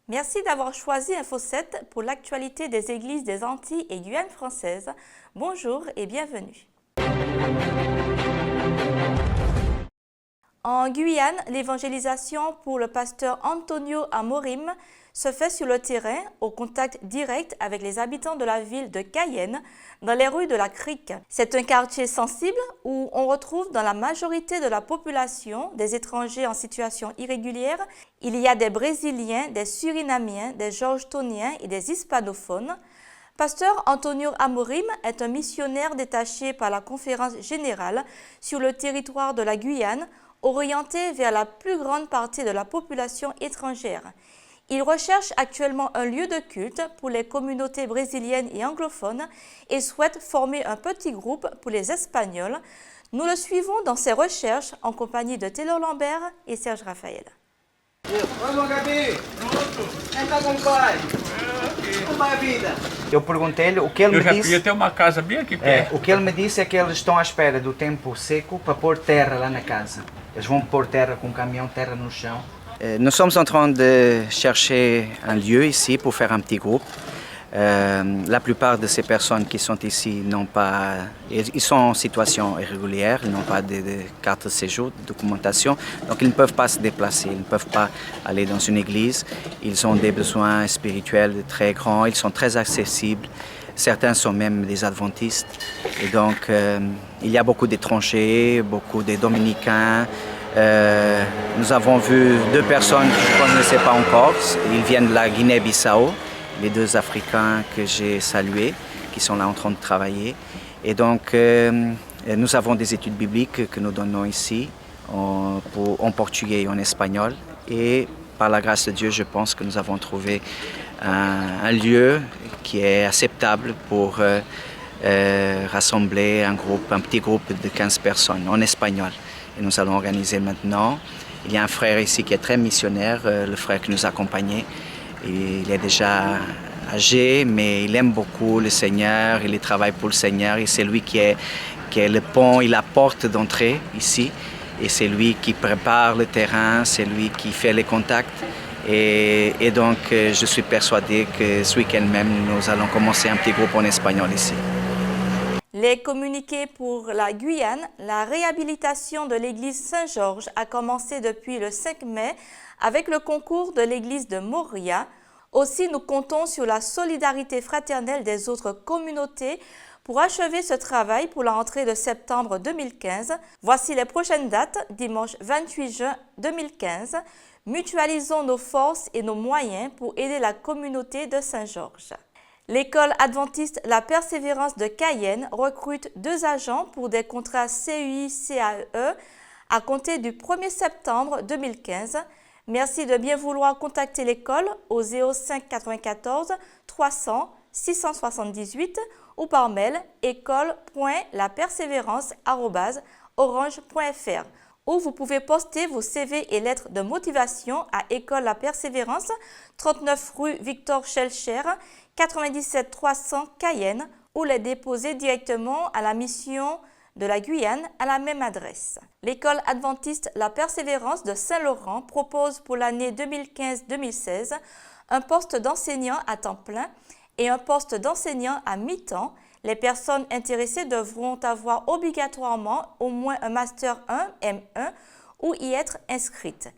Merci d'avoir choisi Info7 pour l'actualité des églises des Antilles et Guyane française. Bonjour et bienvenue. En Guyane, l'évangélisation pour le pasteur Antonio Amorim se fait sur le terrain, au contact direct avec les habitants de la ville de Cayenne, dans les rues de la Crique. C'est un quartier sensible où on retrouve dans la majorité de la population des étrangers en situation irrégulière. Il y a des Brésiliens, des Surinamiens, des Georgetoniens et des hispanophones. Pasteur Antonio Amorim est un missionnaire détaché par la Conférence générale sur le territoire de la Guyane, orienté vers la plus grande partie de la population étrangère. Il recherche actuellement un lieu de culte pour les communautés brésiliennes et anglophones et souhaite former un petit groupe pour les Espagnols. Nous le suivons dans ses recherches en compagnie de Taylor Lambert et Serge Raphaël. Eu perguntei-lhe o que ele Eu me já disse. queria ter uma casa bem aqui perto. O que ele me disse é que eles estão à espera do tempo seco para pôr terra lá na casa. Eles vão pôr terra com um caminhão, terra no chão. Nous sommes en train de chercher un lieu ici pour faire un petit groupe. La plupart de ces personnes qui sont ici n'ont pas, ils sont en situation irrégulière, ils n'ont pas de carte de séjour, de documentation, donc ils ne peuvent pas se déplacer, ils ne peuvent pas aller dans une église. Ils ont des besoins spirituels très grands, ils sont très accessibles. Certains sont même des adventistes. Et donc, il y a beaucoup d'étrangers, beaucoup de dominicains. Nous avons vu deux personnes que je ne connaissais pas encore. Ils viennent de la Guinée-Bissau, les deux Africains que j'ai salués, qui sont là en train de travailler. Et donc, nous avons des études bibliques que nous donnons ici, en portugais et en espagnol. Et par la grâce de Dieu, je pense que nous avons trouvé un lieu qui est acceptable pour rassembler un petit groupe de 15 personnes en espagnol. Et nous allons organiser maintenant. Il y a un frère ici qui est très missionnaire, le frère qui nous accompagnait. Il est déjà âgé, mais il aime beaucoup le Seigneur, il travaille pour le Seigneur et c'est lui qui est le pont et la porte d'entrée ici. Et c'est lui qui prépare le terrain, c'est lui qui fait les contacts. Et donc, je suis persuadé que ce week-end même, nous allons commencer un petit groupe en espagnol ici. Les communiqués pour la Guyane, la réhabilitation de l'église Saint-Georges a commencé depuis le 5 mai avec le concours de l'église de Moria. Aussi, nous comptons sur la solidarité fraternelle des autres communautés pour achever ce travail pour la rentrée de septembre 2015. Voici les prochaines dates, dimanche 28 juin 2015. Mutualisons nos forces et nos moyens pour aider la communauté de Saint-Georges. L'école adventiste La Persévérance de Cayenne recrute 2 agents pour des contrats CUI-CAE à compter du 1er septembre 2015. Merci de bien vouloir contacter l'école au 05 94 300 678 ou par mail école.lapersévérance@orange.fr où vous pouvez poster vos CV et lettres de motivation à École La Persévérance, 39 rue Victor Schellcher, 97 300 Cayenne, ou les déposer directement à la mission de la Guyane à la même adresse. L'école adventiste La Persévérance de Saint-Laurent propose pour l'année 2015-2016 un poste d'enseignant à temps plein et un poste d'enseignant à mi-temps. Les personnes intéressées devront avoir obligatoirement au moins un Master 1, M1 ou y être inscrites.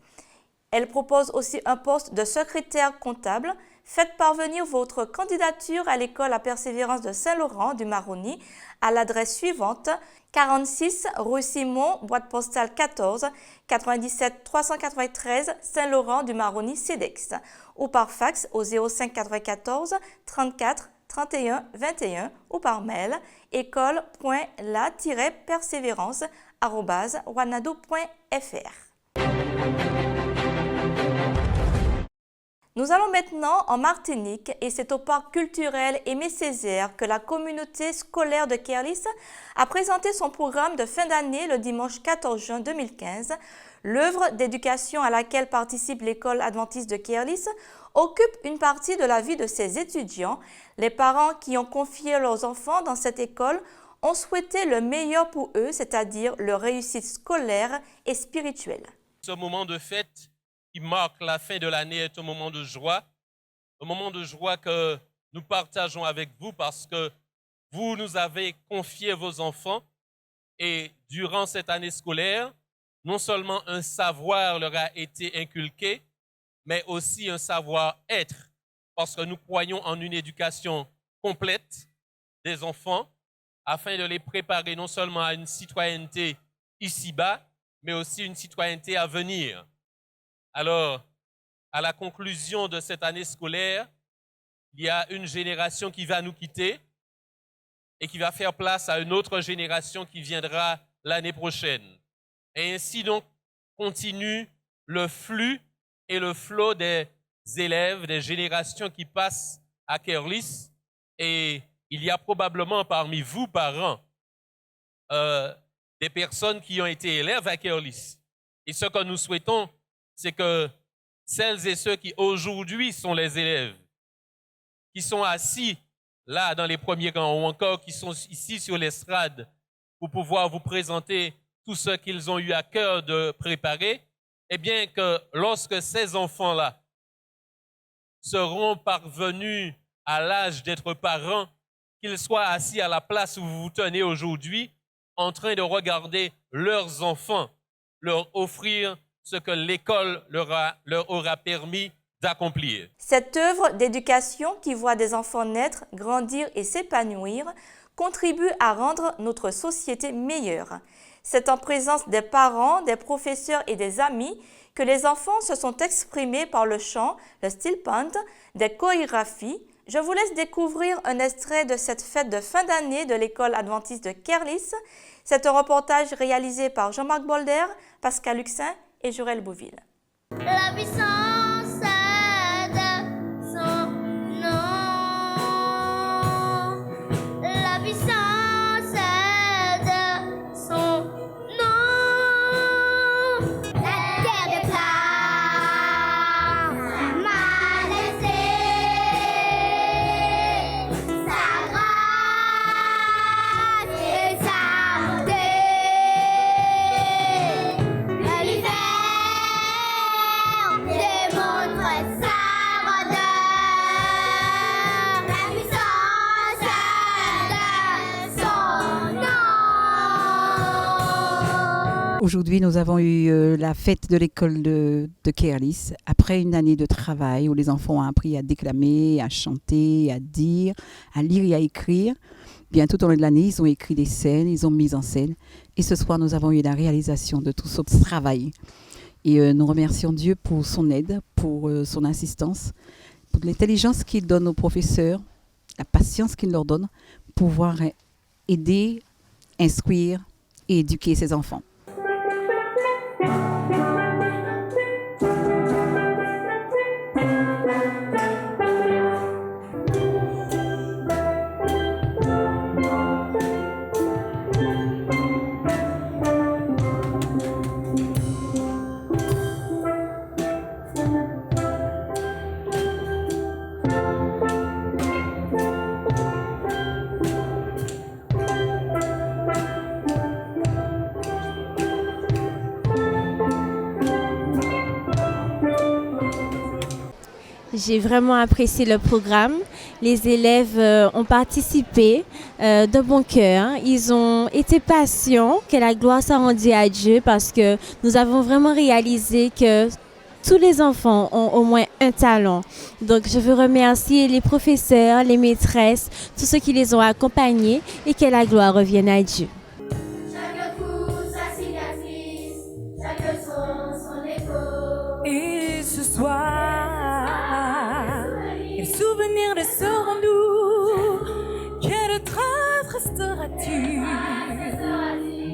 Elle propose aussi un poste de secrétaire comptable. Faites parvenir votre candidature à l'école La Persévérance de Saint-Laurent du Maroni à l'adresse suivante 46 rue Simon, boîte postale 14 97 393 Saint-Laurent du Maroni CEDEX ou par fax au 05 94 34 31 21 ou par mail école.la-persévérance@wanado.fr. Nous allons maintenant en Martinique et c'est au parc culturel Aimé Césaire que la communauté scolaire de Kerlis a présenté son programme de fin d'année le dimanche 14 juin 2015. L'œuvre d'éducation à laquelle participe l'école adventiste de Kerlis occupe une partie de la vie de ses étudiants. Les parents qui ont confié leurs enfants dans cette école ont souhaité le meilleur pour eux, c'est-à-dire leur réussite scolaire et spirituelle. Ce moment de fête qui marque la fin de l'année est un moment de joie un moment de joie que nous partageons avec vous parce que vous nous avez confié vos enfants et durant cette année scolaire, non seulement un savoir leur a été inculqué, mais aussi un savoir-être parce que nous croyons en une éducation complète des enfants afin de les préparer non seulement à une citoyenneté ici-bas, mais aussi une citoyenneté à venir. Alors, à la conclusion de cette année scolaire, il y a une génération qui va nous quitter et qui va faire place à une autre génération qui viendra l'année prochaine. Et ainsi donc continue le flux et le flot des élèves, des générations qui passent à Kerlis. Et il y a probablement parmi vous, parents, des personnes qui ont été élèves à Kerlis. Et ce que nous souhaitons, c'est que celles et ceux qui aujourd'hui sont les élèves, qui sont assis là dans les premiers rangs ou encore qui sont ici sur l'estrade pour pouvoir vous présenter tout ce qu'ils ont eu à cœur de préparer, eh bien que lorsque ces enfants-là seront parvenus à l'âge d'être parents, qu'ils soient assis à la place où vous vous tenez aujourd'hui, en train de regarder leurs enfants leur offrir ce que l'école leur aura permis d'accomplir. Cette œuvre d'éducation qui voit des enfants naître, grandir et s'épanouir contribue à rendre notre société meilleure. C'est en présence des parents, des professeurs et des amis que les enfants se sont exprimés par le chant, le steel band, des chorégraphies. Je vous laisse découvrir un extrait de cette fête de fin d'année de l'école adventiste de Kerlis. C'est un reportage réalisé par Jean-Marc Bolder, Pascal Luxin et Jorel Bouville. La puissance de son nom. La puissance de son nom. La terre déclare sa majesté, sa grâce et sa bonté. L'univers démontre sa grandeur, la puissance de son nom. Aujourd'hui, nous avons eu la fête de l'école de Kerlis. Après une année de travail où les enfants ont appris à déclamer, à chanter, à dire, à lire et à écrire, bien tout au long de l'année, ils ont écrit des scènes, ils ont mis en scène. Et ce soir, nous avons eu la réalisation de tout ce travail. Et nous remercions Dieu pour son aide, pour son assistance, pour l'intelligence qu'il donne aux professeurs, la patience qu'il leur donne pour pouvoir aider, instruire et éduquer ses enfants. J'ai vraiment apprécié le programme. Les élèves ont participé de bon cœur. Ils ont été patients, que la gloire soit rendue à Dieu parce que nous avons vraiment réalisé que tous les enfants ont au moins un talent. Donc je veux remercier les professeurs, les maîtresses, tous ceux qui les ont accompagnés et que la gloire revienne à Dieu. Chaque coup, sa cicatrice, chaque son, son écho. Et ce soir, quel souvenir de ce rendez-vous, quelle trace resteras-tu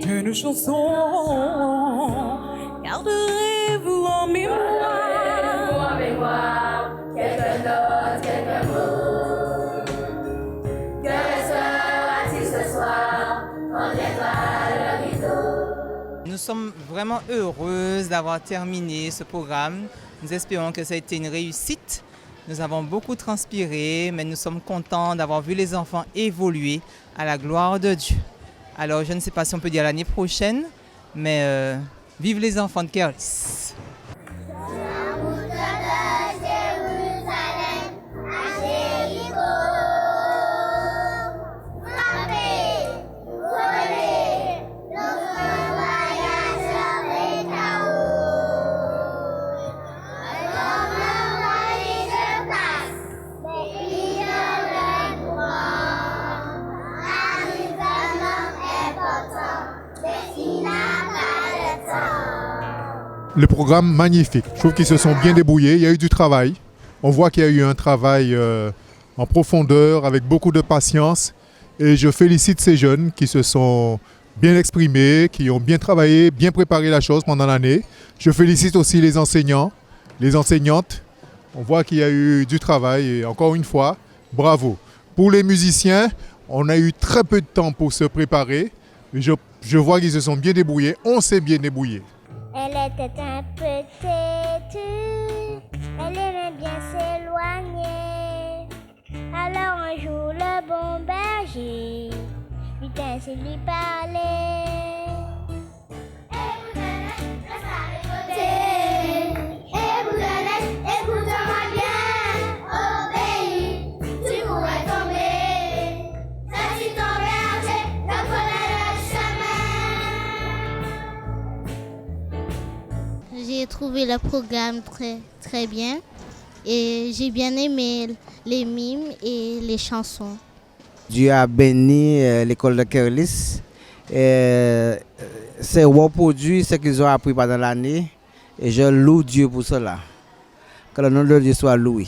de nos chansons? Garderez-vous en mémoire, Quelques notes, quelques mots. Que restera-t-il ce soir quand viendra le rideau? Nous sommes vraiment heureuses d'avoir terminé ce programme. Nous espérons que ça a été une réussite. Nous avons beaucoup transpiré, mais nous sommes contents d'avoir vu les enfants évoluer à la gloire de Dieu. Alors, je ne sais pas si on peut dire l'année prochaine, mais vive les enfants de Kerlis. La route de Jérusalem le programme magnifique. Je trouve qu'ils se sont bien débrouillés. Il y a eu du travail. On voit qu'il y a eu un travail en profondeur, avec beaucoup de patience. Et je félicite ces jeunes qui se sont bien exprimés, qui ont bien travaillé, bien préparé la chose pendant l'année. Je félicite aussi les enseignants, les enseignantes. On voit qu'il y a eu du travail et encore une fois, bravo. Pour les musiciens, on a eu très peu de temps pour se préparer. Je vois qu'ils se sont bien débrouillés. On s'est bien débrouillés. Elle était un peu têtue, elle aimait bien s'éloigner. Alors un jour le bon berger lui ainsi lui parlait. Écoute-moi bien, obéis, tu pourrais tomber. Voici ton berger, reprenez le chemin. J'ai trouvé le programme très bien et j'ai bien aimé les mimes et les chansons. Dieu a béni l'école de Kerlis. C'est reproduit ce qu'ils ont appris pendant l'année et je loue Dieu pour cela. Que le nom de Dieu soit loué.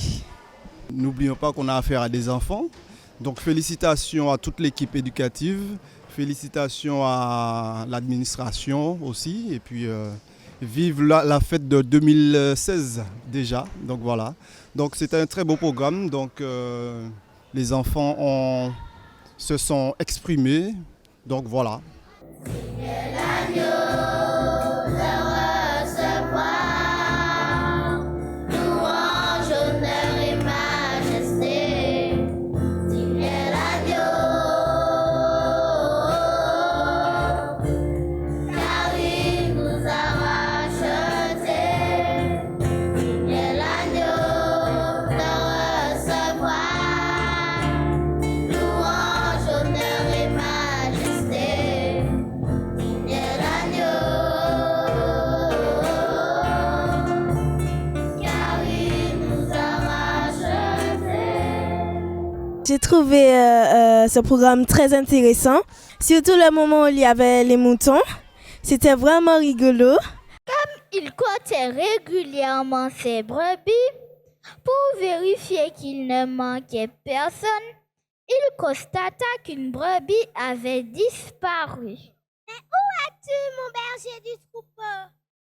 N'oublions pas qu'on a affaire à des enfants. Donc félicitations à toute l'équipe éducative, félicitations à l'administration aussi. Et puis vive la fête de 2016 déjà. Donc voilà. Donc c'est un très beau programme. Donc les enfants se sont exprimés. Donc voilà. J'ai trouvé ce programme très intéressant, surtout le moment où il y avait les moutons. C'était vraiment rigolo. Comme il comptait régulièrement ses brebis pour vérifier qu'il ne manquait personne, il constata qu'une brebis avait disparu. Mais où es-tu, mon berger du troupeau?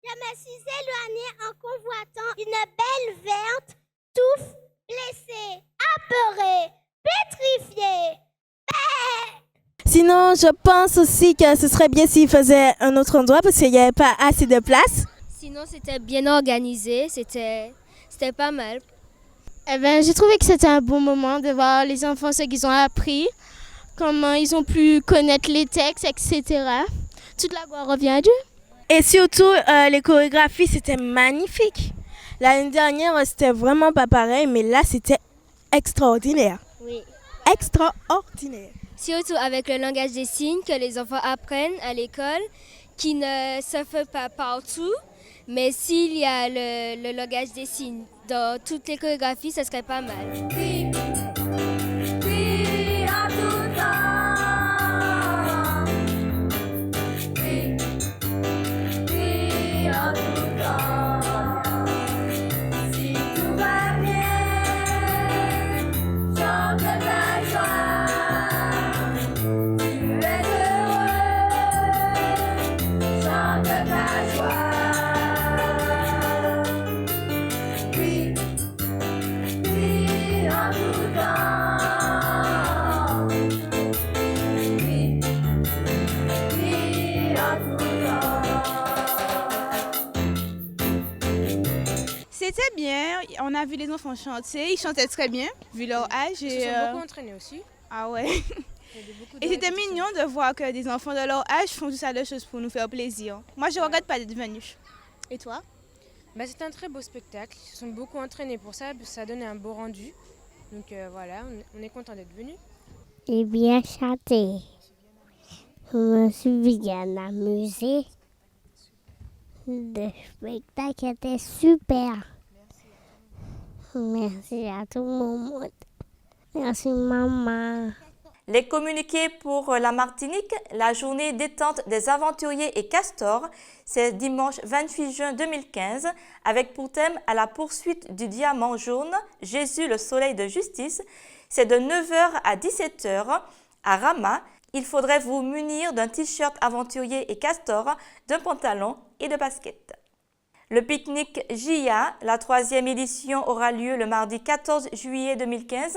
Je me suis éloignée en convoitant une belle verte, touffe, blessée, apeurée, pétrifiée. Sinon, je pense aussi que ce serait bien s'il faisait un autre endroit parce qu'il n'y avait pas assez de place. Sinon, c'était bien organisé, c'était pas mal. Eh ben, j'ai trouvé que c'était un bon moment de voir les enfants ce qu'ils ont appris, comment ils ont pu connaître les textes, etc. Toute la gloire revient à Dieu. Et surtout, les chorégraphies, c'était magnifique. L'année dernière, c'était vraiment pas pareil, mais là, c'était extraordinaire. Oui. Extraordinaire. Surtout avec le langage des signes que les enfants apprennent à l'école, qui ne se fait pas partout, mais s'il y a le langage des signes dans toutes les chorégraphies, ça serait pas mal. Oui, en tout temps. Oui, en tout temps. Si tout va bien, chante ta joie. Tu es heureux, chante ta joie. C'était bien, on a vu les enfants chanter, ils chantaient très bien, vu leur âge. Ils se sont beaucoup entraînés aussi. Ah ouais. Et c'était mignon de voir que des enfants de leur âge font tout ça de choses pour nous faire plaisir. Moi, je ne regrette pas d'être venue. Et toi? C'était un très beau spectacle, ils se sont beaucoup entraînés pour ça, ça a donné un beau rendu. Donc voilà, on est content d'être venus. J'ai bien chanté. Je me suis bien amusée. Le spectacle était super. Merci à tout le monde. Merci maman. Les communiqués pour la Martinique, la journée détente des aventuriers et castors, c'est dimanche 28 juin 2015, avec pour thème à la poursuite du diamant jaune, Jésus le soleil de justice. C'est de 9h à 17h à Rama. Il faudrait vous munir d'un t-shirt aventurier et castor, d'un pantalon et de baskets. Le pique-nique JIA, la 3e édition, aura lieu le mardi 14 juillet 2015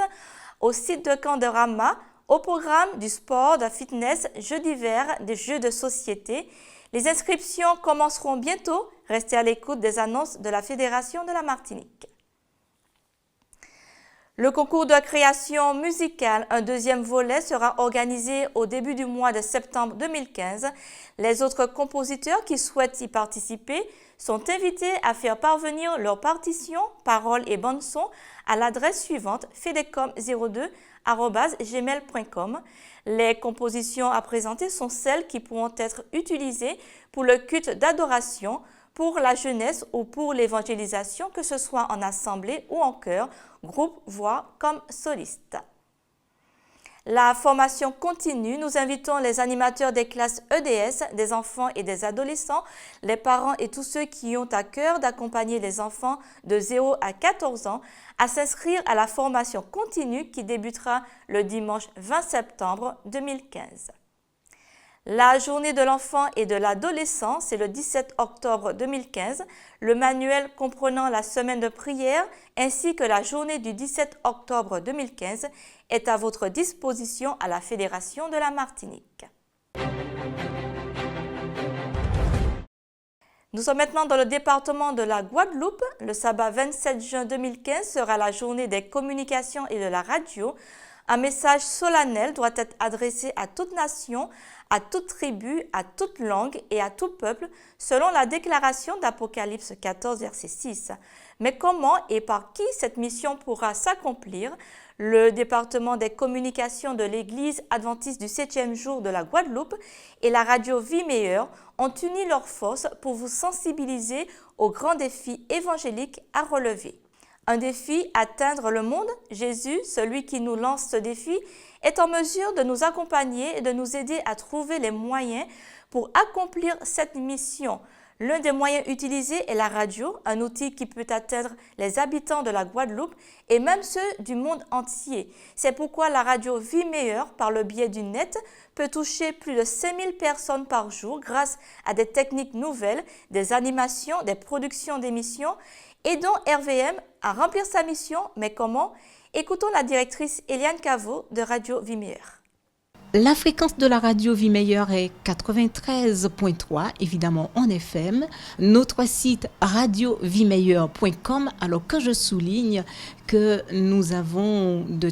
au site de camp de Rama. Au programme du sport, de fitness, jeux d'hiver, des jeux de société. Les inscriptions commenceront bientôt. Restez à l'écoute des annonces de la Fédération de la Martinique. Le concours de création musicale, un deuxième volet, sera organisé au début du mois de septembre 2015. Les autres compositeurs qui souhaitent y participer sont invités à faire parvenir leurs partitions, paroles et bandes-son à l'adresse suivante fedecom02@gmail.com. Les compositions à présenter sont celles qui pourront être utilisées pour le culte d'adoration, pour la jeunesse ou pour l'évangélisation, que ce soit en assemblée ou en chœur, groupe, voix comme soliste. La formation continue. Nous invitons les animateurs des classes EDS, des enfants et des adolescents, les parents et tous ceux qui ont à cœur d'accompagner les enfants de 0 à 14 ans à s'inscrire à la formation continue qui débutera le dimanche 20 septembre 2015. La journée de l'enfant et de l'adolescent, c'est le 17 octobre 2015. Le manuel comprenant la semaine de prière ainsi que la journée du 17 octobre 2015 est à votre disposition à la Fédération de la Martinique. Nous sommes maintenant dans le département de la Guadeloupe. Le sabbat 27 juin 2015 sera la journée des communications et de la radio. Un message solennel doit être adressé à toute nation, à toute tribu, à toute langue et à tout peuple, selon la déclaration d'Apocalypse 14, verset 6. Mais comment et par qui cette mission pourra s'accomplir? Le département des communications de l'Église adventiste du 7e jour de la Guadeloupe et la radio Vie Meilleure ont uni leurs forces pour vous sensibiliser aux grands défis évangéliques à relever. Un défi, atteindre le monde. Jésus, celui qui nous lance ce défi, est en mesure de nous accompagner et de nous aider à trouver les moyens pour accomplir cette mission. L'un des moyens utilisés est la radio, un outil qui peut atteindre les habitants de la Guadeloupe et même ceux du monde entier. C'est pourquoi la radio Vie Meilleure, par le biais du net, peut toucher plus de 5000 personnes par jour grâce à des techniques nouvelles, des animations, des productions d'émissions. Aidons RVM à remplir sa mission, mais comment? Écoutons la directrice Eliane Caveau de Radio Vie Meilleure. La fréquence de la radio Vie Meilleure est 93.3, évidemment en FM. Notre site radiovimeilleure.com, alors que je souligne que nous avons de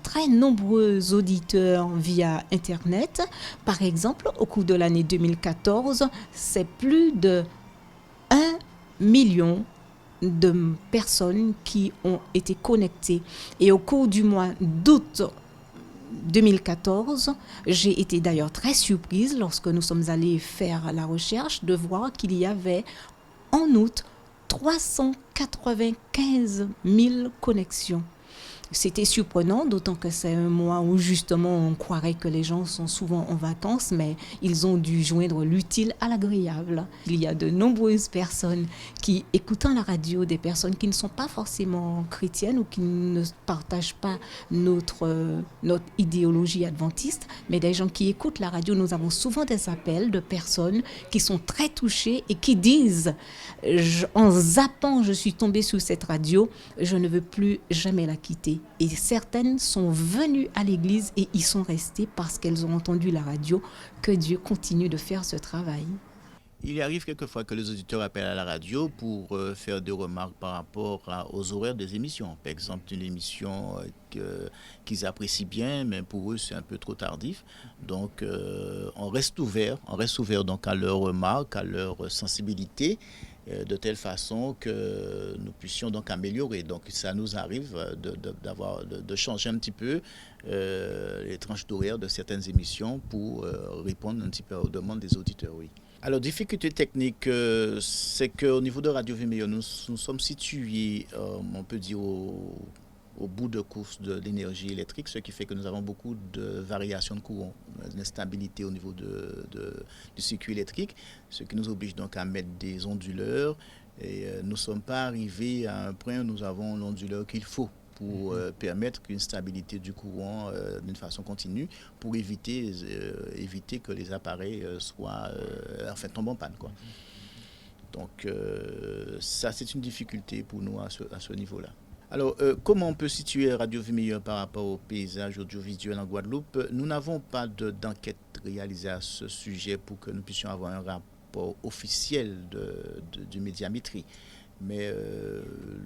très nombreux auditeurs via Internet. Par exemple, au cours de l'année 2014, c'est plus de 1 million de personnes qui ont été connectées. Et au cours du mois d'août 2014, j'ai été d'ailleurs très surprise lorsque nous sommes allés faire la recherche de voir qu'il y avait en août 395 000 connexions. C'était surprenant, d'autant que c'est un mois où justement on croirait que les gens sont souvent en vacances, mais ils ont dû joindre l'utile à l'agréable. Il y a de nombreuses personnes qui, écoutant la radio, des personnes qui ne sont pas forcément chrétiennes ou qui ne partagent pas notre idéologie adventiste, mais des gens qui écoutent la radio. Nous avons souvent des appels de personnes qui sont très touchées et qui disent en zappant, je suis tombée sur cette radio, je ne veux plus jamais la quitter. Et certaines sont venues à l'église et y sont restées parce qu'elles ont entendu la radio. Que Dieu continue de faire ce travail. Il arrive quelquefois que les auditeurs appellent à la radio pour faire des remarques par rapport aux horaires des émissions. Par exemple, une émission qu'ils apprécient bien, mais pour eux c'est un peu trop tardif. Donc on reste ouvert donc à leurs remarques, à leur sensibilité, de telle façon que nous puissions donc améliorer. Donc ça nous arrive de changer un petit peu les tranches d'horaire de certaines émissions pour répondre un petit peu aux demandes des auditeurs, oui. Alors, difficulté technique, c'est qu'au niveau de Radio Vie Meilleure, nous sommes situés, on peut dire, au bout de course de l'énergie électrique, ce qui fait que nous avons beaucoup de variations de courant, d'instabilité au niveau du circuit électrique, ce qui nous oblige donc à mettre des onduleurs. Et nous ne sommes pas arrivés à un point où nous avons l'onduleur qu'il faut pour permettre une stabilité du courant d'une façon continue, pour éviter que les appareils tombent en panne, quoi. Donc ça, c'est une difficulté pour nous à ce niveau-là. Alors, comment on peut situer Radio Vie Meilleure par rapport au paysage audiovisuel en Guadeloupe? Nous n'avons pas d'enquête réalisée à ce sujet pour que nous puissions avoir un rapport officiel du Médiamétrie. Mais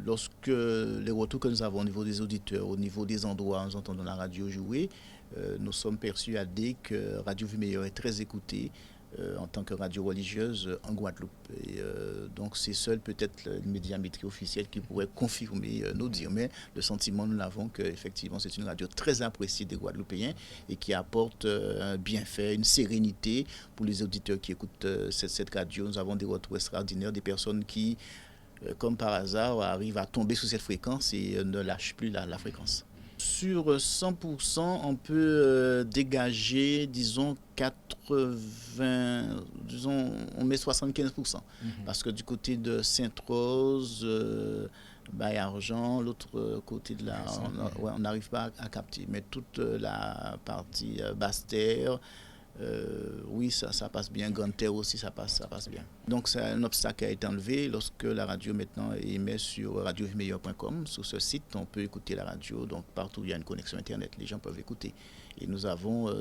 lorsque les retours que nous avons au niveau des auditeurs, au niveau des endroits où nous entendons la radio jouer, nous sommes persuadés que Radio Vie Meilleure est très écoutée en tant que radio religieuse en Guadeloupe. Et donc c'est seul peut-être le Médiamétrie officiel qui pourrait confirmer nos dires. Mais le sentiment, nous l'avons qu'effectivement c'est une radio très appréciée des Guadeloupéens et qui apporte un bienfait, une sérénité pour les auditeurs qui écoutent cette radio. Nous avons des retours extraordinaires, des personnes qui, comme par hasard, arrivent à tomber sous cette fréquence et ne lâchent plus la fréquence. Sur 100%, on peut dégager, disons, 80, disons, on met 75%. Parce que du côté de Sainte-Rose, Baye-Argent, l'autre côté de on n'arrive pas à capter. Mais toute la partie Basse-Terre, oui, ça passe bien. Grande-Terre aussi, ça passe bien. Donc, c'est un obstacle qui a été enlevé lorsque la radio maintenant émet sur radioviemeilleure.com. Sur ce site, on peut écouter la radio. Donc, partout où il y a une connexion Internet, les gens peuvent écouter. Et nous avons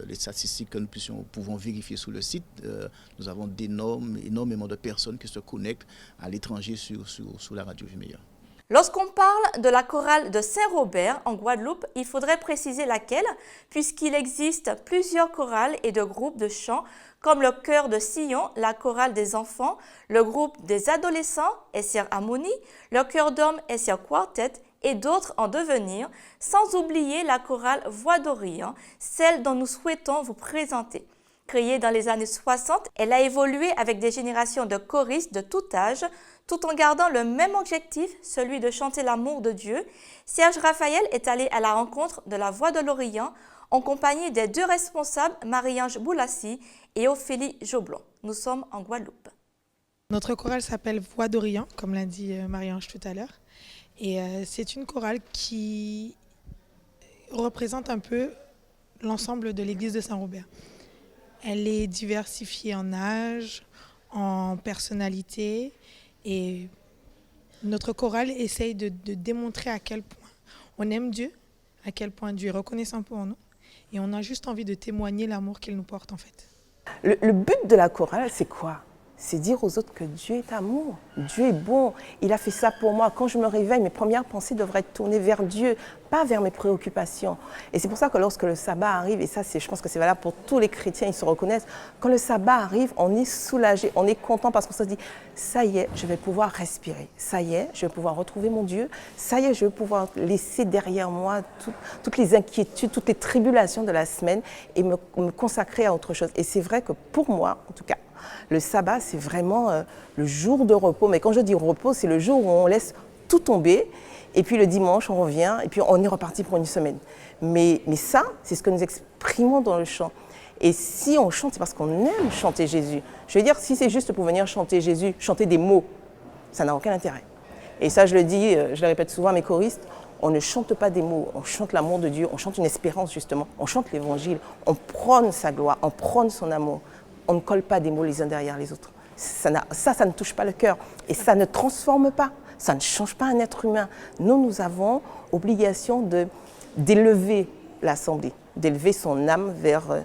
les statistiques que nous pouvons vérifier sur le site. Nous avons énormément de personnes qui se connectent à l'étranger sur la radio Vie Meilleure. Lorsqu'on parle de la chorale de Saint-Robert en Guadeloupe, il faudrait préciser laquelle, puisqu'il existe plusieurs chorales et de groupes de chant, comme le chœur de Sillon, la chorale des enfants, le groupe des adolescents, SR Harmonie, le chœur d'hommes, SR Quartet, et d'autres en devenir, sans oublier la chorale Voix d'Orient, celle dont nous souhaitons vous présenter. Créée dans les années 60, elle a évolué avec des générations de choristes de tout âge, tout en gardant le même objectif, celui de chanter l'amour de Dieu. Serge Raphaël est allé à la rencontre de la Voix de l'Orient en compagnie des deux responsables, Marie-Ange Boulassi et Ophélie Joblon. Nous sommes en Guadeloupe. Notre chorale s'appelle Voix d'Orient, comme l'a dit Marie-Ange tout à l'heure. Et c'est une chorale qui représente un peu l'ensemble de l'église de Saint-Robert. Elle est diversifiée en âge, en personnalité, et notre chorale essaye de démontrer à quel point on aime Dieu, à quel point Dieu est reconnaissant pour nous, et on a juste envie de témoigner l'amour qu'il nous porte en fait. Le but de la chorale, c'est quoi? C'est dire aux autres que Dieu est amour, Dieu est bon, il a fait ça pour moi. Quand je me réveille, mes premières pensées devraient être tournées vers Dieu, pas vers mes préoccupations. Et c'est pour ça que lorsque le sabbat arrive, et ça je pense que c'est valable pour tous les chrétiens, ils se reconnaissent, quand le sabbat arrive, on est soulagé, on est content parce qu'on se dit, ça y est, je vais pouvoir respirer, ça y est, je vais pouvoir retrouver mon Dieu, ça y est, je vais pouvoir laisser derrière moi toutes les inquiétudes, toutes les tribulations de la semaine et me consacrer à autre chose. Et c'est vrai que pour moi, en tout cas, le sabbat, c'est vraiment le jour de repos. Mais quand je dis repos, c'est le jour où on laisse tout tomber. Et puis le dimanche, on revient et puis on est reparti pour une semaine. Mais ça, c'est ce que nous exprimons dans le chant. Et si on chante, c'est parce qu'on aime chanter Jésus. Je veux dire, si c'est juste pour venir chanter Jésus, chanter des mots, ça n'a aucun intérêt. Et ça, je le dis, je le répète souvent à mes choristes, on ne chante pas des mots, on chante l'amour de Dieu, on chante une espérance justement, on chante l'évangile, on prône sa gloire, on prône son amour. On ne colle pas des mots les uns derrière les autres. Ça ne touche pas le cœur. Et ça ne transforme pas. Ça ne change pas un être humain. Nous avons obligation d'élever l'Assemblée, d'élever son âme vers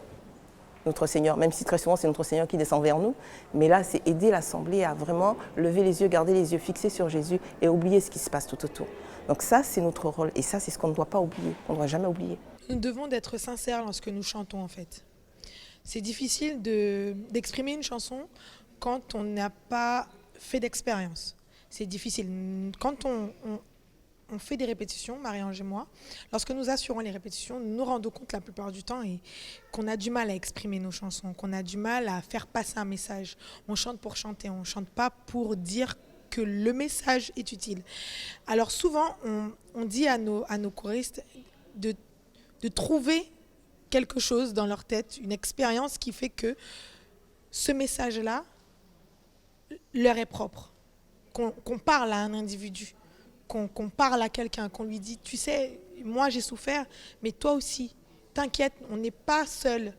notre Seigneur. Même si très souvent, c'est notre Seigneur qui descend vers nous. Mais là, c'est aider l'Assemblée à vraiment lever les yeux, garder les yeux fixés sur Jésus et oublier ce qui se passe tout autour. Donc ça, c'est notre rôle. Et ça, c'est ce qu'on ne doit pas oublier. On ne doit jamais oublier. Nous devons être sincères lorsque nous chantons, en fait. C'est difficile d'exprimer une chanson quand on n'a pas fait d'expérience. C'est difficile. Quand on fait des répétitions, Marie-Ange et moi, lorsque nous assurons les répétitions, nous nous rendons compte la plupart du temps qu'on a du mal à exprimer nos chansons, qu'on a du mal à faire passer un message. On chante pour chanter, on ne chante pas pour dire que le message est utile. Alors souvent, on dit à nos choristes de trouver quelque chose dans leur tête, une expérience qui fait que ce message-là leur est propre. Qu'on parle à un individu, qu'on parle à quelqu'un, qu'on lui dit, tu sais, moi j'ai souffert, mais toi aussi, t'inquiète, on n'est pas seul.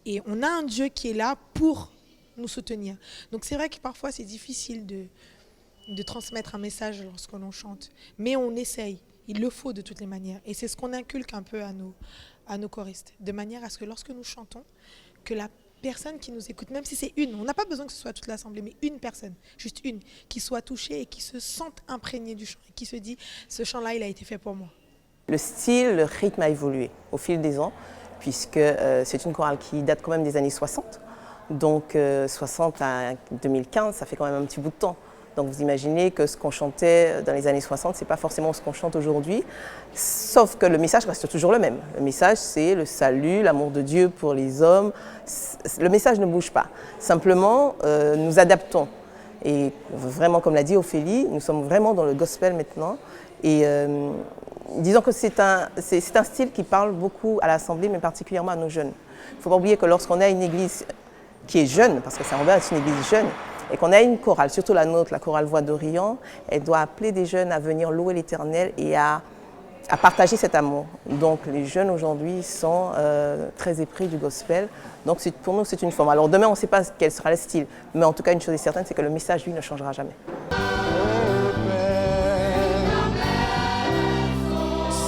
Et on a un Dieu qui est là pour nous soutenir. Donc c'est vrai que parfois c'est difficile de transmettre un message lorsque l'on chante, mais on essaye, il le faut de toutes les manières. Et c'est ce qu'on inculque un peu à nos choristes, de manière à ce que lorsque nous chantons, que la personne qui nous écoute, même si c'est une, on n'a pas besoin que ce soit toute l'assemblée, mais une personne, juste une, qui soit touchée et qui se sente imprégnée du chant, et qui se dit, ce chant-là, il a été fait pour moi. Le style, le rythme a évolué au fil des ans, puisque c'est une chorale qui date quand même des années 60. Donc 60 à 2015, ça fait quand même un petit bout de temps. Donc vous imaginez que ce qu'on chantait dans les années 60, ce n'est pas forcément ce qu'on chante aujourd'hui, sauf que le message reste toujours le même. Le message, c'est le salut, l'amour de Dieu pour les hommes. Le message ne bouge pas. Simplement, nous adaptons. Et vraiment, comme l'a dit Ophélie, nous sommes vraiment dans le gospel maintenant. Et disons que c'est un style qui parle beaucoup à l'Assemblée, mais particulièrement à nos jeunes. Il ne faut pas oublier que lorsqu'on a une église qui est jeune, parce que Saint-Robert est une église jeune, et qu'on a une chorale, surtout la nôtre, la chorale Voix d'Orient, elle doit appeler des jeunes à venir louer l'Éternel et à partager cet amour. Donc les jeunes aujourd'hui sont très épris du gospel, donc pour nous c'est une forme. Alors demain on ne sait pas quel sera le style, mais en tout cas une chose est certaine, c'est que le message lui ne changera jamais.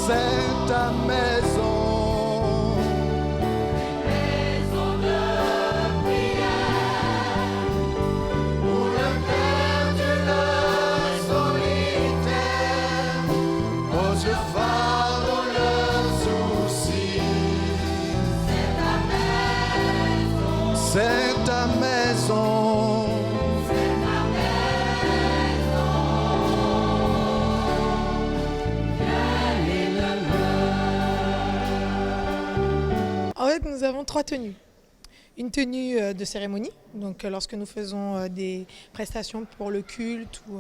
C'est ta maison. C'est ta maison. C'est ta maison. En fait, nous avons 3 tenues. Une tenue de cérémonie, donc lorsque nous faisons des prestations pour le culte, ou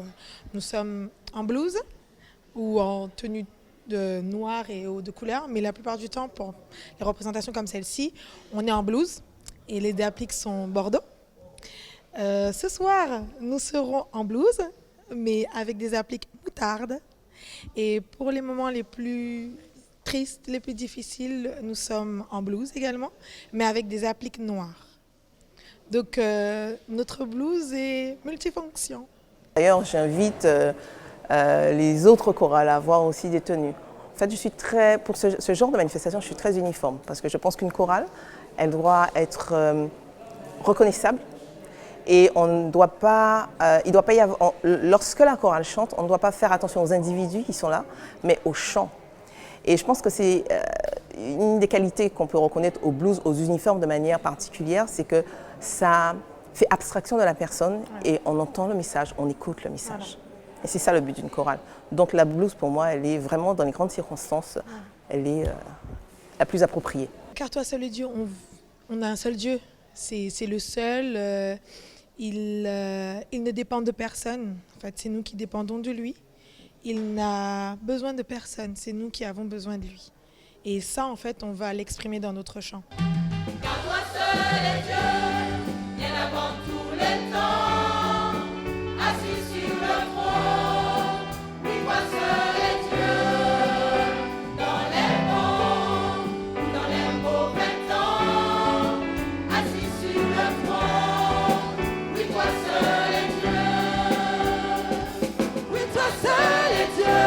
nous sommes en blouse ou en tenue de noir et de couleur, mais la plupart du temps, pour les représentations comme celle-ci, on est en blouse. Et les appliques sont bordeaux. Ce soir, nous serons en blouse, mais avec des appliques moutarde. Et pour les moments les plus tristes, les plus difficiles, nous sommes en blouse également, mais avec des appliques noires. Donc notre blouse est multifonction. D'ailleurs, j'invite les autres chorales à avoir aussi des tenues. En fait, pour ce genre de manifestation, je suis très uniforme, parce que je pense qu'une chorale, elle doit être reconnaissable et il ne doit pas y avoir, lorsque la chorale chante, on ne doit pas faire attention aux individus qui sont là, mais au chant. Et je pense que c'est une des qualités qu'on peut reconnaître au blues, aux uniformes de manière particulière, c'est que ça fait abstraction de la personne et on entend le message, on écoute le message. Voilà. Et c'est ça le but d'une chorale. Donc la blues, pour moi, elle est vraiment, dans les grandes circonstances, elle est la plus appropriée. Car toi seul est Dieu, on a un seul Dieu, c'est le seul, il ne dépend de personne, en fait c'est nous qui dépendons de lui, il n'a besoin de personne, c'est nous qui avons besoin de lui. Et ça en fait on va l'exprimer dans notre chant. Car toi seul est Dieu, bien avant tous les temps, assis sur le trône, oui toi seul est Dieu, dans les bons, dans les mauvais temps, assis sur le trône, oui toi seul est Dieu, oui toi seul est Dieu,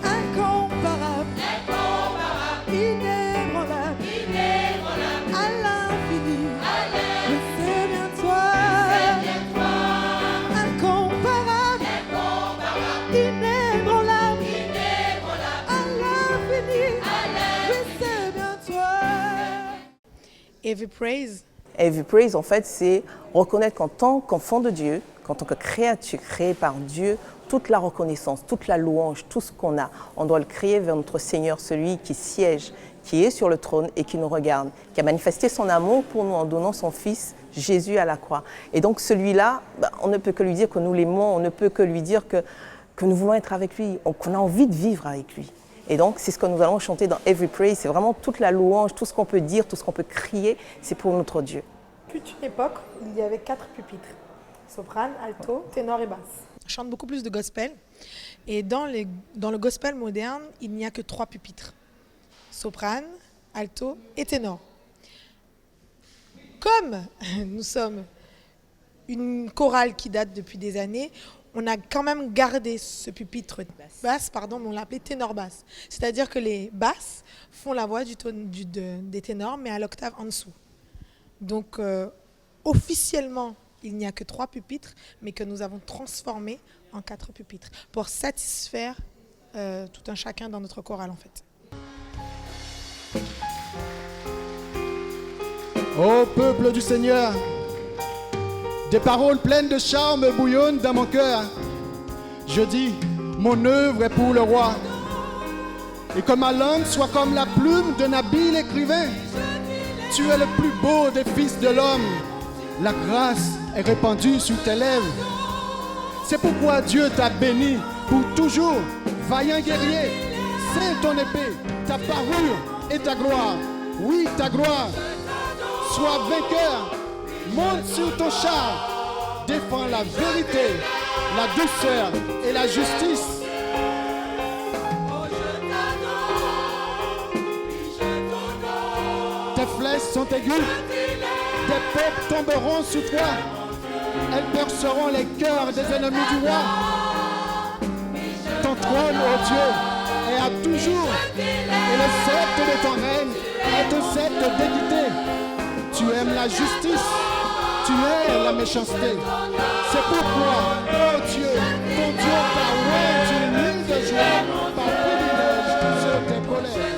incomparable, inébranlable, à l'infini, oui c'est bien toi, incomparable, inébranlable, à l'infini, oui c'est bien toi. Every praise. Every praise, en fait, c'est reconnaître qu'en tant qu'enfant de Dieu, qu'en tant que créature créée par Dieu, toute la reconnaissance, toute la louange, tout ce qu'on a, on doit le crier vers notre Seigneur, celui qui siège, qui est sur le trône et qui nous regarde, qui a manifesté son amour pour nous en donnant son Fils Jésus à la croix. Et donc celui-là, on ne peut que lui dire que nous l'aimons, on ne peut que lui dire que nous voulons être avec lui, qu'on a envie de vivre avec lui. Et donc c'est ce que nous allons chanter dans Every Praise, c'est vraiment toute la louange, tout ce qu'on peut dire, tout ce qu'on peut crier, c'est pour notre Dieu. Depuis une époque, il y avait 4 pupitres, soprane, alto, ténor et basse. On chante beaucoup plus de gospel et dans le gospel moderne, il n'y a que 3 pupitres, soprane, alto et ténor. Comme nous sommes une chorale qui date depuis des années, on a quand même gardé ce pupitre basse, mais on l'a appelé ténor basse. C'est-à-dire que les basses font la voix des ténors, mais à l'octave en dessous. Donc, officiellement, il n'y a que 3 pupitres, mais que nous avons transformé en 4 pupitres pour satisfaire tout un chacun dans notre chorale, en fait. Ô peuple du Seigneur, des paroles pleines de charme bouillonnent dans mon cœur. Je dis, mon œuvre est pour le roi. Et que ma langue soit comme la plume d'un habile écrivain. Tu es le plus beau des fils de l'homme. La grâce est répandue sur tes lèvres. C'est pourquoi Dieu t'a béni pour toujours. Vaillant guerrier, c'est ton épée, ta parure et ta gloire. Oui, ta gloire. Sois vainqueur. Monte sur ton char, défends la vérité, la douceur et la justice. Tes flèches sont aiguës, des peuples tomberont sous toi. Elles perceront les cœurs des ennemis du roi. Ton trône, ô Dieu, est à toujours, et le sceptre de ton règne est un sceptre d'équité. Tu aimes la justice. Tu es la méchanceté. C'est pourquoi, oh Dieu, ton Dieu t'a oint d'une huile de joie par privilège sur tes colères.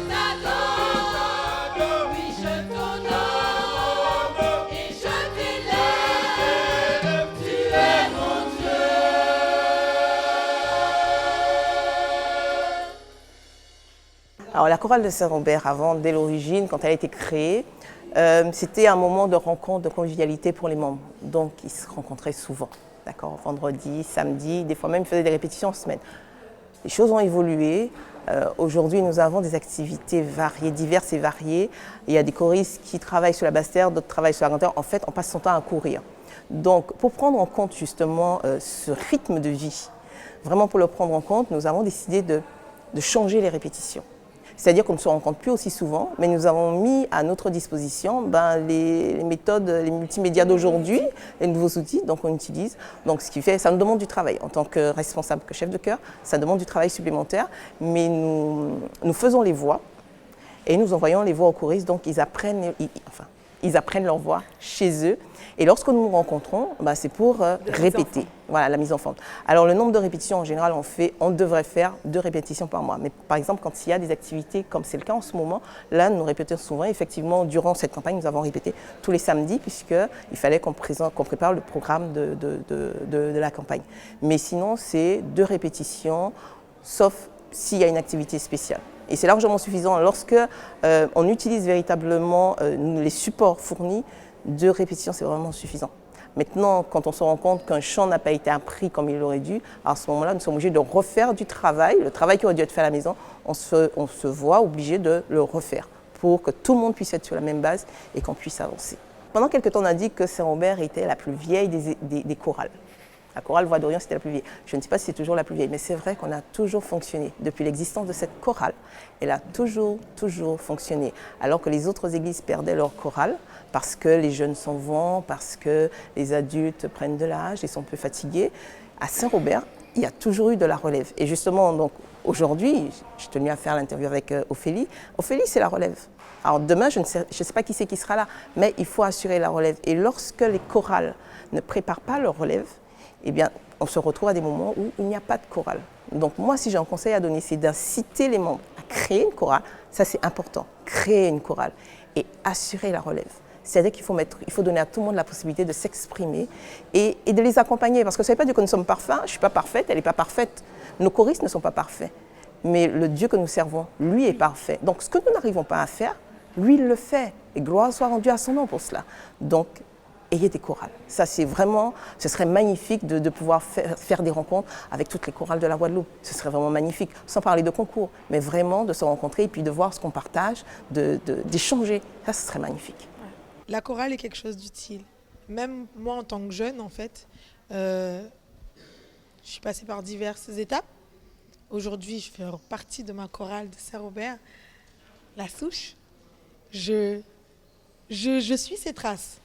Alors la chorale de Saint-Robert, avant, dès l'origine, quand elle a été créée, c'était un moment de rencontre, de convivialité pour les membres. Donc, ils se rencontraient souvent, d'accord, vendredi, samedi, des fois même ils faisaient des répétitions en semaine. Les choses ont évolué. Aujourd'hui, nous avons des activités variées, diverses et variées. Il y a des choristes qui travaillent sur la basse terre, d'autres travaillent sur la grande terre. En fait, on passe son temps à courir. Donc, pour prendre en compte justement ce rythme de vie, vraiment pour le prendre en compte, nous avons décidé de changer les répétitions. C'est-à-dire qu'on ne se rencontre plus aussi souvent, mais nous avons mis à notre disposition les méthodes, les multimédias d'aujourd'hui, les nouveaux outils, donc on utilise. Donc ce qui fait, ça nous demande du travail. En tant que responsable, que chef de chœur, ça demande du travail supplémentaire, mais nous faisons les voix et nous envoyons les voix aux choristes, donc ils apprennent leur voix chez eux. Et lorsque nous nous rencontrons, c'est pour répéter, voilà, la mise en forme. Alors le nombre de répétitions, en général, on devrait faire 2 répétitions par mois. Mais par exemple, quand il y a des activités, comme c'est le cas en ce moment, là, nous répétons souvent. Effectivement, durant cette campagne, nous avons répété tous les samedis, puisqu'il fallait qu'on prépare le programme de la campagne. Mais sinon, c'est 2 répétitions, sauf s'il y a une activité spéciale. Et c'est largement suffisant. Lorsque on utilise véritablement les supports fournis, 2 répétitions, c'est vraiment suffisant. Maintenant, quand on se rend compte qu'un chant n'a pas été appris comme il l'aurait dû, à ce moment-là, nous sommes obligés de refaire du travail, le travail qui aurait dû être fait à la maison, on se voit obligé de le refaire pour que tout le monde puisse être sur la même base et qu'on puisse avancer. Pendant quelques temps, on a dit que Saint-Robert était la plus vieille des chorales. La chorale Voix d'Orient, c'était la plus vieille. Je ne sais pas si c'est toujours la plus vieille, mais c'est vrai qu'on a toujours fonctionné. Depuis l'existence de cette chorale, elle a toujours fonctionné. Alors que les autres églises perdaient leur chorale, parce que les jeunes s'en vont, parce que les adultes prennent de l'âge et sont un peu fatigués. À Saint-Robert, il y a toujours eu de la relève. Et justement, donc, aujourd'hui, j'ai tenu à faire l'interview avec Ophélie. Ophélie, c'est la relève. Alors demain, je ne sais pas qui c'est qui sera là, mais il faut assurer la relève. Et lorsque les chorales ne préparent pas leur relève, eh bien, on se retrouve à des moments où il n'y a pas de chorale. Donc moi, si j'ai un conseil à donner, c'est d'inciter les membres à créer une chorale. Ça, c'est important, créer une chorale et assurer la relève. C'est-à-dire qu'il faut donner à tout le monde la possibilité de s'exprimer et de les accompagner. Parce que ça ne veut pas dire que nous sommes parfaits. Je ne suis pas parfaite, elle n'est pas parfaite. Nos choristes ne sont pas parfaits. Mais le Dieu que nous servons, lui, est parfait. Donc ce que nous n'arrivons pas à faire, lui, il le fait. Et gloire soit rendue à son nom pour cela. Donc, ayez des chorales. Ça, c'est vraiment, ce serait magnifique de pouvoir faire des rencontres avec toutes les chorales de la Guadeloupe. Ce serait vraiment magnifique, sans parler de concours, mais vraiment de se rencontrer et puis de voir ce qu'on partage, d'échanger. Ça, ce serait magnifique. La chorale est quelque chose d'utile. Même moi, en tant que jeune, en fait, je suis passée par diverses étapes. Aujourd'hui, je fais partie de ma chorale de Saint-Robert, La Souche. Je suis ses traces.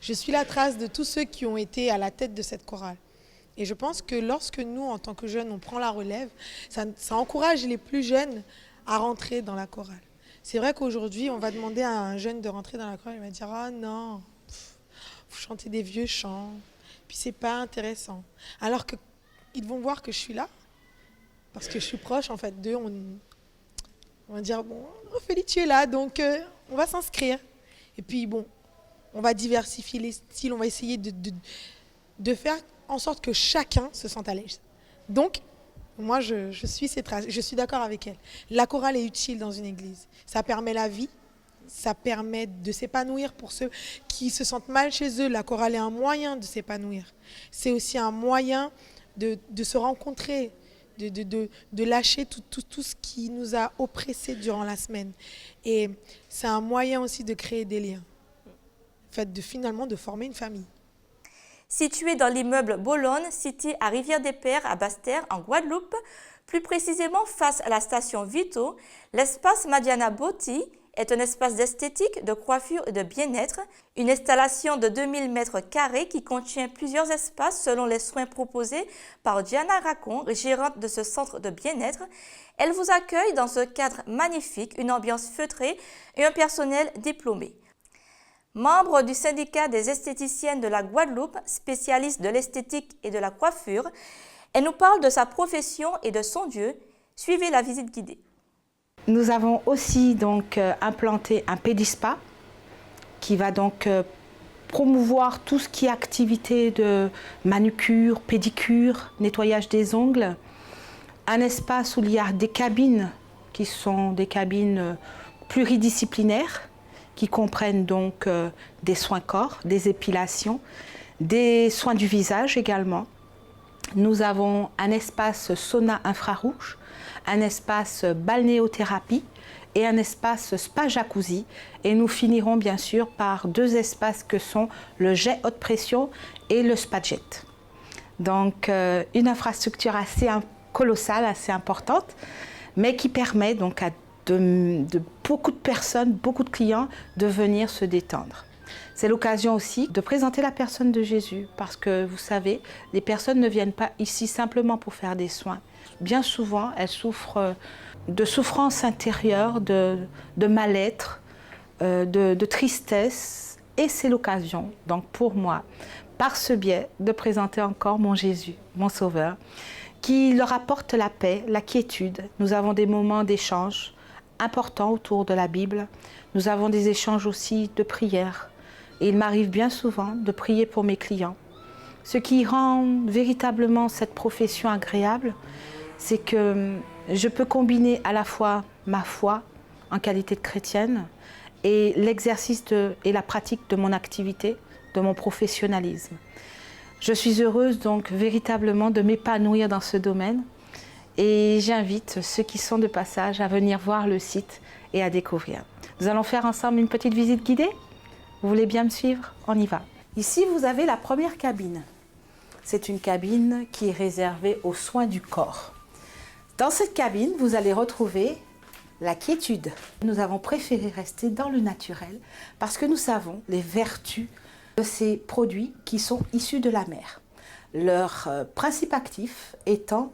Je suis la trace de tous ceux qui ont été à la tête de cette chorale. Et je pense que lorsque nous, en tant que jeunes, on prend la relève, ça encourage les plus jeunes à rentrer dans la chorale. C'est vrai qu'aujourd'hui, on va demander à un jeune de rentrer dans la chorale, il va dire « Ah non, vous chantez des vieux chants, puis c'est pas intéressant. » Alors qu'ils vont voir que je suis là, parce que je suis proche en fait d'eux, on va dire « Bon, Ophélie, tu es là, donc on va s'inscrire. » Et puis bon, on va diversifier les styles, on va essayer de faire en sorte que chacun se sente à l'aise. Donc, moi, je suis ces traces, je suis d'accord avec elle. La chorale est utile dans une église. Ça permet la vie, ça permet de s'épanouir pour ceux qui se sentent mal chez eux. La chorale est un moyen de s'épanouir. C'est aussi un moyen de se rencontrer, de lâcher tout ce qui nous a oppressés durant la semaine. Et c'est un moyen aussi de créer des liens. Finalement de former une famille. Situé dans l'immeuble Boulogne, situé à Rivière-des-Pères, à Basse-Terre, en Guadeloupe, plus précisément face à la station Vito, l'espace Madiana Beauty est un espace d'esthétique, de coiffure et de bien-être, une installation de 2000 m² qui contient plusieurs espaces selon les soins proposés par Diana Racon, gérante de ce centre de bien-être. Elle vous accueille dans ce cadre magnifique, une ambiance feutrée et un personnel diplômé. Membre du syndicat des esthéticiennes de la Guadeloupe, spécialiste de l'esthétique et de la coiffure, elle nous parle de sa profession et de son Dieu. Suivez la visite guidée. Nous avons aussi donc implanté un pédispa qui va donc promouvoir tout ce qui est activité de manucure, pédicure, nettoyage des ongles. Un espace où il y a des cabines qui sont des cabines pluridisciplinaires, qui comprennent donc des soins corps, des épilations, des soins du visage également. Nous avons un espace sauna infrarouge, un espace balnéothérapie et un espace spa jacuzzi. Et nous finirons bien sûr par 2 espaces que sont le jet haute pression et le spa jet. Donc une infrastructure assez colossale, assez importante, mais qui permet donc à de beaucoup de personnes, beaucoup de clients de venir se détendre. C'est l'occasion aussi de présenter la personne de Jésus parce que vous savez, les personnes ne viennent pas ici simplement pour faire des soins. Bien souvent, elles souffrent de souffrances intérieures, de mal-être, de tristesse et c'est l'occasion, donc pour moi, par ce biais, de présenter encore mon Jésus, mon Sauveur, qui leur apporte la paix, la quiétude. Nous avons des moments d'échange importants autour de la Bible. Nous avons des échanges aussi de prières. Et il m'arrive bien souvent de prier pour mes clients. Ce qui rend véritablement cette profession agréable, c'est que je peux combiner à la fois ma foi en qualité de chrétienne et l'exercice et la pratique de mon activité, de mon professionnalisme. Je suis heureuse donc véritablement de m'épanouir dans ce domaine. Et j'invite ceux qui sont de passage à venir voir le site et à découvrir. Nous allons faire ensemble une petite visite guidée. Vous voulez bien me suivre? On y va. Ici, vous avez la première cabine. C'est une cabine qui est réservée aux soins du corps. Dans cette cabine, vous allez retrouver la quiétude. Nous avons préféré rester dans le naturel parce que nous savons les vertus de ces produits qui sont issus de la mer. Leur principe actif étant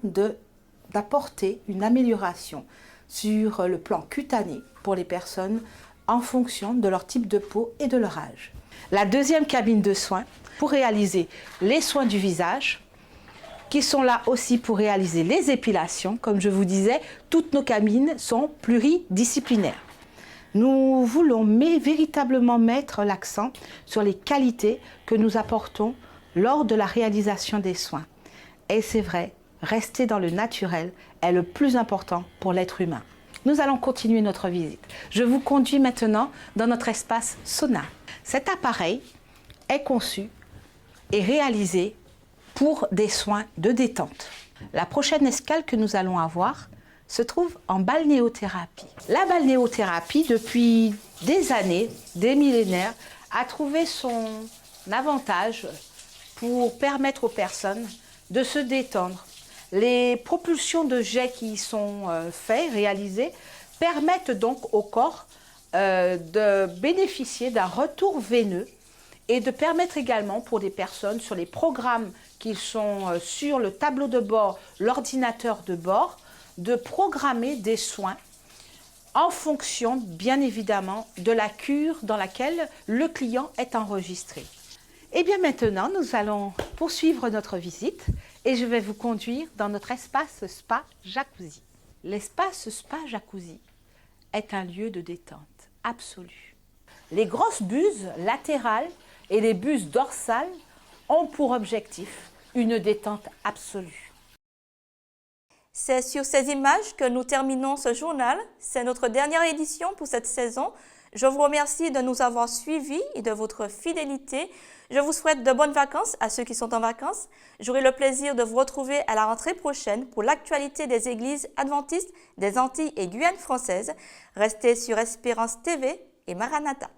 d'apporter une amélioration sur le plan cutané pour les personnes en fonction de leur type de peau et de leur âge. La deuxième cabine de soins pour réaliser les soins du visage, qui sont là aussi pour réaliser les épilations. Comme je vous disais, toutes nos cabines sont pluridisciplinaires. Nous voulons véritablement mettre l'accent sur les qualités que nous apportons lors de la réalisation des soins. Et c'est vrai, rester dans le naturel est le plus important pour l'être humain. Nous allons continuer notre visite. Je vous conduis maintenant dans notre espace sauna. Cet appareil est conçu et réalisé pour des soins de détente. La prochaine escale que nous allons avoir se trouve en balnéothérapie. La balnéothérapie, depuis des années, des millénaires, a trouvé son avantage pour permettre aux personnes de se détendre. Les propulsions de jets qui sont réalisées, permettent donc au corps de bénéficier d'un retour veineux et de permettre également pour des personnes sur les programmes qui sont sur le tableau de bord, l'ordinateur de bord, de programmer des soins en fonction, bien évidemment, de la cure dans laquelle le client est enregistré. Et bien maintenant, nous allons poursuivre notre visite et je vais vous conduire dans notre espace spa jacuzzi. L'espace spa jacuzzi est un lieu de détente absolue. Les grosses buses latérales et les buses dorsales ont pour objectif une détente absolue. C'est sur ces images que nous terminons ce journal. C'est notre dernière édition pour cette saison. Je vous remercie de nous avoir suivis et de votre fidélité. Je vous souhaite de bonnes vacances à ceux qui sont en vacances. J'aurai le plaisir de vous retrouver à la rentrée prochaine pour l'actualité des églises adventistes des Antilles et Guyane françaises. Restez sur Espérance TV et Maranatha.